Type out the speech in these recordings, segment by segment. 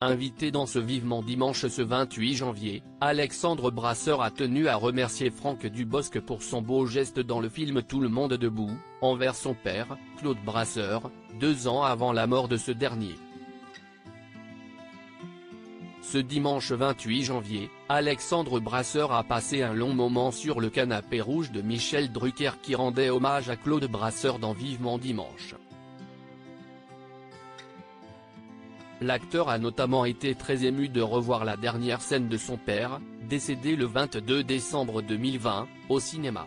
Invité dans ce Vivement Dimanche ce 28 janvier, Alexandre Brasseur a tenu à remercier Franck Dubosc pour son beau geste dans le film Tout le monde debout, envers son père, Claude Brasseur, 2 ans avant la mort de ce dernier. Ce dimanche 28 janvier, Alexandre Brasseur a passé un long moment sur le canapé rouge de Michel Drucker qui rendait hommage à Claude Brasseur dans Vivement Dimanche. L'acteur a notamment été très ému de revoir la dernière scène de son père, décédé le 22 décembre 2020, au cinéma.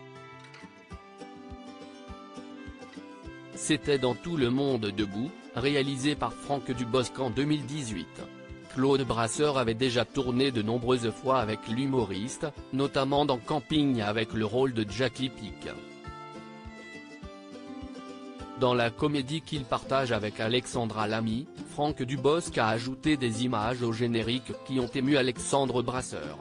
C'était dans Tout le monde debout, réalisé par Franck Dubosc en 2018. Claude Brasseur avait déjà tourné de nombreuses fois avec l'humoriste, notamment dans Camping avec le rôle de Jackie Pic. Dans la comédie qu'il partage avec Alexandra Lamy, Franck Dubosc a ajouté des images au générique qui ont ému Alexandre Brasseur.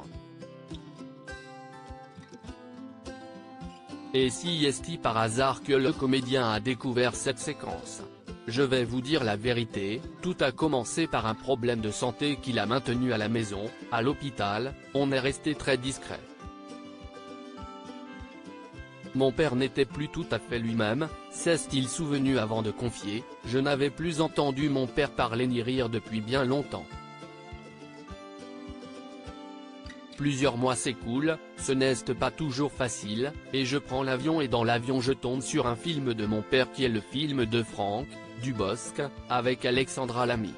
Et si est-il par hasard que le comédien a découvert cette séquence? Je vais vous dire la vérité, tout a commencé par un problème de santé qu'il a maintenu à la maison, à l'hôpital, on est resté très discret. Mon père n'était plus tout à fait lui-même, s'est-il souvenu avant de confier, je n'avais plus entendu mon père parler ni rire depuis bien longtemps. Plusieurs mois s'écoulent, ce n'est pas toujours facile, et je prends l'avion et dans l'avion je tombe sur un film de mon père qui est le film de Franck Dubosc, avec Alexandra Lamy.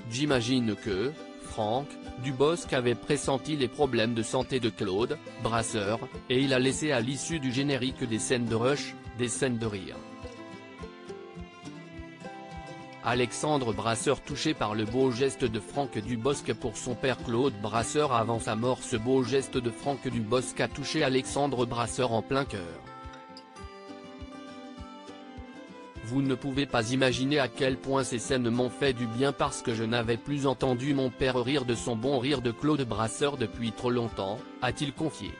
J'imagine que Franck Dubosc avait pressenti les problèmes de santé de Claude Brasseur, et il a laissé à l'issue du générique des scènes de rush, des scènes de rire. Alexandre Brasseur touché par le beau geste de Franck Dubosc pour son père Claude Brasseur avant sa mort. Ce beau geste de Franck Dubosc a touché Alexandre Brasseur en plein cœur. Vous ne pouvez pas imaginer à quel point ces scènes m'ont fait du bien parce que je n'avais plus entendu mon père rire de son bon rire de Claude Brasseur depuis trop longtemps, a-t-il confié.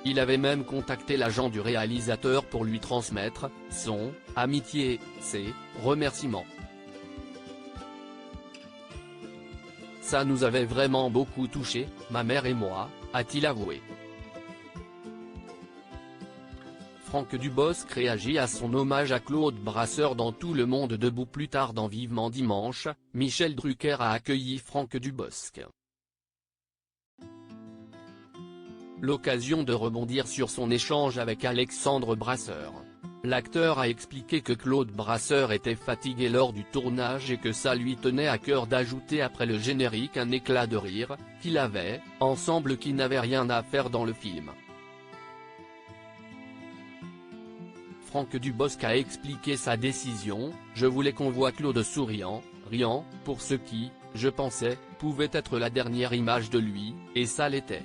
Il avait même contacté l'agent du réalisateur pour lui transmettre son amitié, ses remerciements. Ça nous avait vraiment beaucoup touché, ma mère et moi, a-t-il avoué. Franck Dubosc réagit à son hommage à Claude Brasseur dans Tout le monde debout. Plus tard dans Vivement Dimanche, Michel Drucker a accueilli Franck Dubosc. L'occasion de rebondir sur son échange avec Alexandre Brasseur. L'acteur a expliqué que Claude Brasseur était fatigué lors du tournage et que ça lui tenait à cœur d'ajouter après le générique un éclat de rire, qu'il avait, ensemble qui n'avait rien à faire dans le film. Franck Dubosc a expliqué sa décision, je voulais qu'on voit Claude souriant, riant, pour ce qui, je pensais, pouvait être la dernière image de lui, et ça l'était.